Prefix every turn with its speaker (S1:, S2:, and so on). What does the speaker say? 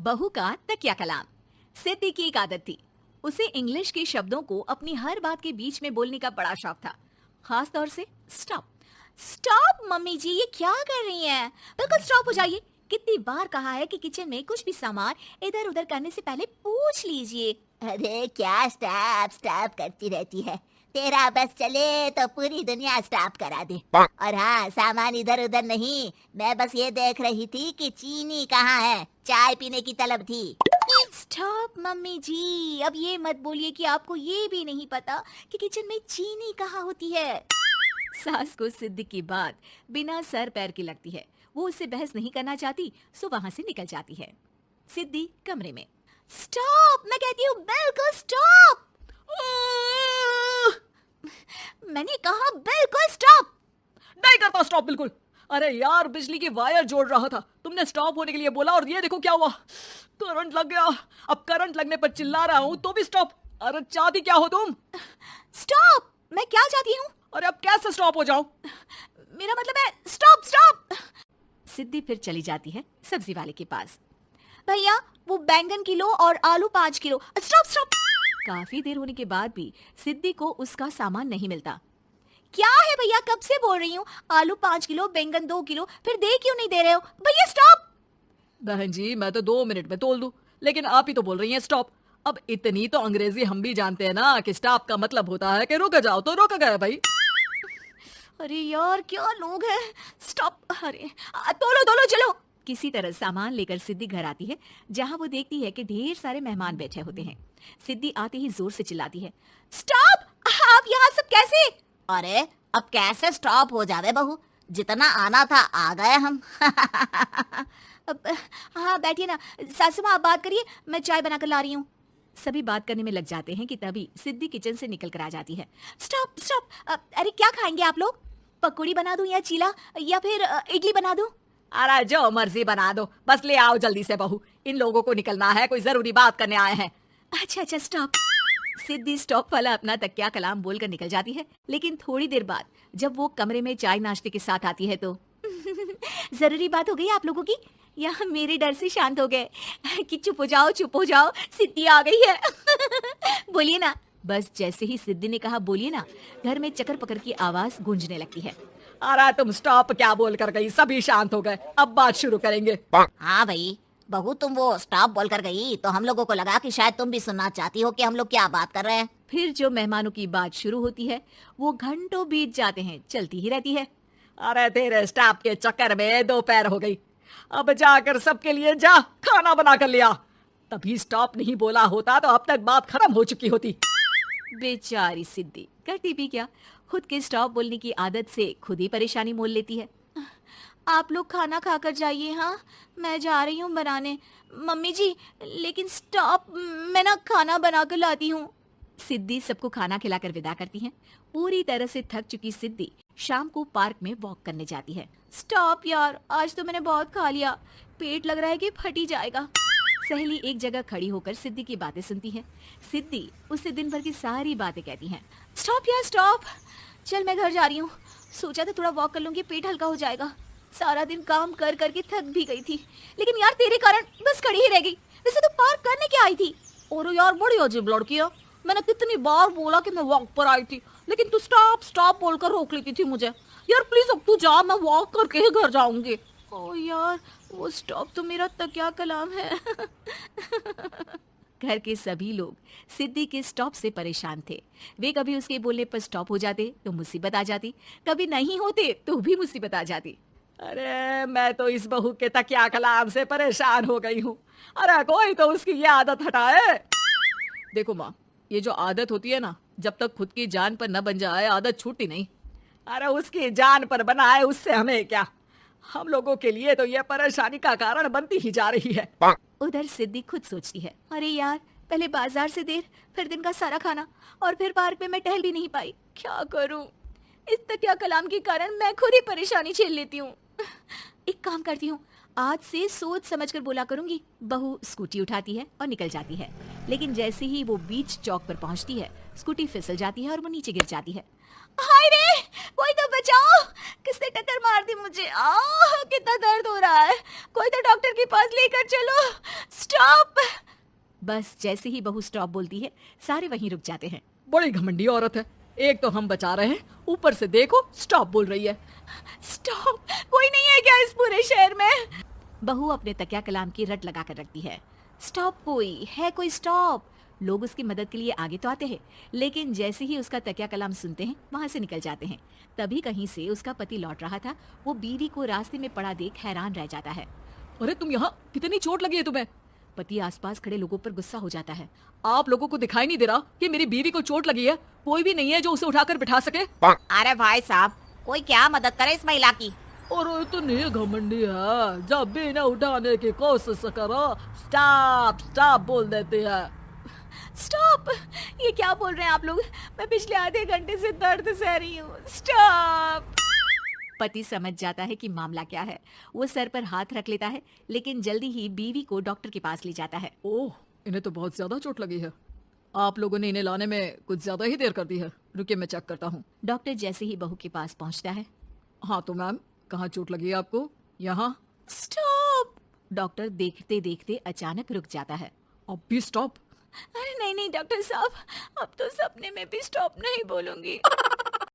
S1: बहू का तकिया कलाम। सिद्धि की एक आदत थी, उसे इंग्लिश के शब्दों को अपनी हर बात के बीच में बोलने का बड़ा शौक था, खास तौर से स्टॉप। स्टॉप मम्मी जी, ये क्या कर रही हैं? बिल्कुल स्टॉप हो जाइए। कितनी बार कहा है कि किचन में कुछ भी सामान इधर उधर करने से पहले पूछ लीजिए।
S2: अरे क्या स्टॉप स्टॉप करती रहती है। तेरा बस चले तो पूरी दुनिया स्टॉप करा दे। और हाँ, सामान इधर उधर नहीं, मैं बस ये देख रही थी कि चीनी कहाँ है। चाय पीने की तलब थी।
S1: स्टॉप मम्मी जी, अब ये मत बोलिए कि आपको ये भी नहीं पता कि किचन में चीनी कहाँ होती है। सास को सिद्धि की बात बिना सर पैर की लगती है। वो उससे बहस नहीं करना चाहती, सो वहां से निकल जाती है। सिद्धि कमरे में। स्टॉप, मैं कहती हूँ बिल्कुल स्टॉप। मैंने कहा बिल्कुल स्टॉप।
S3: नहीं करता स्टॉप बिल्कुल। अरे यार, बिजली की वायर जोड़ रहा था, तुमने स्टॉप होने के लिए बोला और ये देखो क्या हुआ, करंट लग गया। अब करंट लगने पर चिल्ला रहा हूँ तो भी स्टॉप। अरे चाहती क्या हो तुम?
S1: स्टॉप, मैं क्या चाहती हूँ?
S3: अरे अब कैसे स्टॉप हो जाऊं?
S1: मेरा मतलब है स्टॉप स्टॉप। सिद्धि फिर चली जाती है सब्जी वाले के पास। भैया, वो बैंगन किलो और आलू 5 किलो। Stop stop. काफी देर होने के बाद भी सिद्धि को उसका सामान नहीं मिलता। क्या है भैया, कब से बोल रही हूँ, आलू 5 किलो, बैंगन 2 किलो, फिर दे क्यों नहीं दे रहे हो? भैया स्टॉप।
S3: बहन जी, मैं तो 2 मिनट में तोल दूं, लेकिन आप ही तो बोल रही हैं स्टॉप। अब इतनी तो अंग्रेजी हम भी जानते हैं ना कि स्टॉप का मतलब होता है कि रुक जाओ, तो रुक गए भाई।
S1: अरे यार, क्या लोग हैं। स्टॉप। अरे तोलो तोलो चलो। किसी तरह सामान लेकर सिद्धि घर आती है, जहां वो देखती है कि ढेर सारे मेहमान बैठे होते हैं। सिद्धि आते ही जोर से चिल्लाती है, स्टॉप, आप यहाँ सब कैसे?
S2: अरे अब कैसे स्टॉप हो जावे बहू, जितना आना था आ गए हम।
S1: हाँ बैठिए ना। सासू माँ, आप बात करिए, मैं चाय बनाकर ला रही हूँ। सभी बात करने में लग जाते हैं कि तभी सिद्धि किचन से निकल कर आ जाती है। Stop stop. अरे क्या खाएंगे आप लोग? पकौड़ी बना दूं या चीला, या फिर इडली बना दूं?
S3: अरे जो मर्जी बना दो, बस ले आओ जल्दी से बहू, इन लोगों को निकलना है, कोई जरूरी बात करने आए हैं।
S1: अच्छा अच्छा स्टॉप। सिद्धि स्टॉप वाला अपना तकिया कलाम बोलकर निकल जाती है, लेकिन थोड़ी देर बाद जब वो कमरे में चाय नाश्ते के साथ आती है तो जरूरी बात हो गई आप लोगों की, या मेरे डर से शांत हो गए कि चुप हो जाओ, सिद्धि आ गई है। बोलिए ना। बस जैसे ही सिद्धि ने कहा बोलिए ना, घर में चकर पकड़ की आवाज गूंजने लगती है।
S3: अरे तुम स्टॉप क्या बोल कर गई, सभी शांत हो गए, अब बात शुरू करेंगे।
S2: हाँ भाई बहू, तुम वो स्टॉप बोल कर गई तो हम लोगों को लगा कि शायद तुम भी सुनना चाहती हो कि हम लोग क्या बात कर रहे हैं।
S1: फिर जो मेहमानों की बात शुरू होती है वो घंटों बीत जाते हैं, चलती ही रहती है।
S3: अरे तेरे स्टॉप के चक्कर में दोपहर हो गई, अब जाकर सबके लिए जा खाना बना कर लिया। तभी स्टॉप नहीं बोला होता तो अब तक बात खत्म हो चुकी होती।
S1: बेचारी सिद्धि करती भी क्या, खुद के स्टॉप बोलने की आदत से खुद ही परेशानी मोल लेती है। आप लोग खाना खाकर जाइए, हाँ मैं जा रही हूँ बनाने। मम्मी जी लेकिन स्टॉप, मैं ना खाना बनाकर लाती हूँ। सिद्धि सबको खाना खिलाकर विदा करती है। पूरी तरह से थक चुकी सिद्धि शाम को पार्क में वॉक करने जाती है। स्टॉप यार, आज तो मैंने बहुत खा लिया, पेट लग रहा है कि फट ही जाएगा। सहेली एक जगह खड़ी होकर सिद्धि की बातें सुनती है। सिद्धि उससे दिन भर की सारी बातें कहती हैं। स्टॉप यार स्टॉप, चल मैं घर जा रही हूँ, सोचा था थोड़ा वॉक कर लूंगी, पेट हल्का हो जाएगा। सारा दिन काम कर करके थक भी गई थी, लेकिन यार तेरे कारण बस खड़ी ही रह गई। वैसे तो पार्क करने क्या आई थी?
S3: और यार बड़ी अजीब लड़की है, मैंने कितनी बार बोला कि मैं वॉक पर आई थी, लेकिन तू स्टॉप स्टॉप बोलकर रोक लेती थी मुझे। यार प्लीज अब तू जा, मैं वॉक करके ही घर जाऊंगी।
S1: ओ यार, वो स्टॉप तो मेरा तकिया कलाम है। घर के सभी लोग सिद्धि के स्टॉप से परेशान थे। वे कभी उसके बोलने पर स्टॉप हो जाते तो मुसीबत आ जाती, कभी नहीं होते तो भी मुसीबत आ जाती।
S3: अरे मैं तो इस बहू के तकिया कलाम से परेशान हो गई हूँ। अरे कोई तो उसकी ये आदत हटाए। देखो माँ, ये जो आदत होती है ना, जब तक खुद की जान पर न बन जाए आदत छूटती नहीं। अरे उसकी जान पर बनाए उससे हमें क्या, हम लोगों के लिए तो ये परेशानी का कारण बनती ही जा रही है।
S1: उधर सिद्धि खुद सोचती है, अरे यार पहले बाजार से देर, फिर दिन का सारा खाना, और फिर पार्क में मैं टहल भी नहीं पाई, क्या करूं? इस तकिया कलाम के कारण मैं खुद ही परेशानी झेल लेती हूँ। एक काम करती हूँ, आज से सोच समझकर बोला करूंगी। बहू स्कूटी उठाती है और निकल जाती है, लेकिन जैसे ही वो बीच चौक पर पहुंचती है, स्कूटी फिसल जाती है और वो नीचे गिर जाती है। हाय रे, कोई तो बचाओ, किसने टक्कर मार दी मुझे, कितना दर्द हो रहा है, कोई तो डॉक्टर के पास लेकर चलो। स्टॉप। बस जैसे ही बहू स्टॉप बोलती है सारे वहीं रुक जाते हैं।
S3: बड़ी घमंडी औरत है, एक तो हम बचा रहे हैं, ऊपर से देखो स्टॉप बोल रही है।
S1: स्टॉप, कोई नहीं है क्या इस पूरे शहर में? बहू अपने तकिया कलाम की रट लगा कर रखती है। स्टॉप, कोई स्टॉप। लोग उसकी मदद के लिए आगे तो आते हैं, लेकिन जैसे ही उसका तकिया कलाम सुनते हैं वहां से निकल जाते हैं। तभी कहीं से उसका पति लौट रहा था। वो बीवी को रास्ते में पड़ा देख हैरान रह जाता है।
S3: अरे तुम यहाँ, कितनी चोट लगी है तुम्हें?
S1: पति आसपास खड़े लोगों पर गुस्सा हो जाता है।
S3: आप लोगों को दिखाई नहीं दे रहा कि मेरी बीवी को चोट लगी है? कोई भी नहीं है जो उसे उठाकर बिठा सके?
S2: अरे भाई साहब, कोई क्या मदद करे इस महिला की?
S3: और इतनी घमंडी है, जब भी इन्हें उठाने की कोशिश करो स्टॉप स्टॉप बोल देती है।
S1: स्टॉप, ये क्या बोल रहे हैं आप लोग? मैं पिछले आधे घंटे से दर्द सह रही हूँ। स्टॉप। पति समझ जाता है कि मामला क्या है। वो सर पर हाथ रख लेता है, लेकिन जल्दी ही बीवी को डॉक्टर के पास ले जाता है।
S3: ओह, इन्हें तो बहुत ज्यादा चोट लगी है। आप लोगों ने इन्हें लाने में कुछ ज्यादा ही देर कर दी है। रुकिए, मैं चेक करता हूँ।
S1: डॉक्टर जैसे ही बहू के पास पहुंचता है।
S3: हाँ तो मैम, कहाँ चोट लगी है आपको? यहाँ?
S1: स्टॉप। डॉक्टर देखते देखते अचानक रुक जाता है।
S3: अब भी स्टॉप?
S1: अरे नहीं नहीं डॉक्टर साहब, अब तो सपने में भी स्टॉप नहीं बोलूंगी।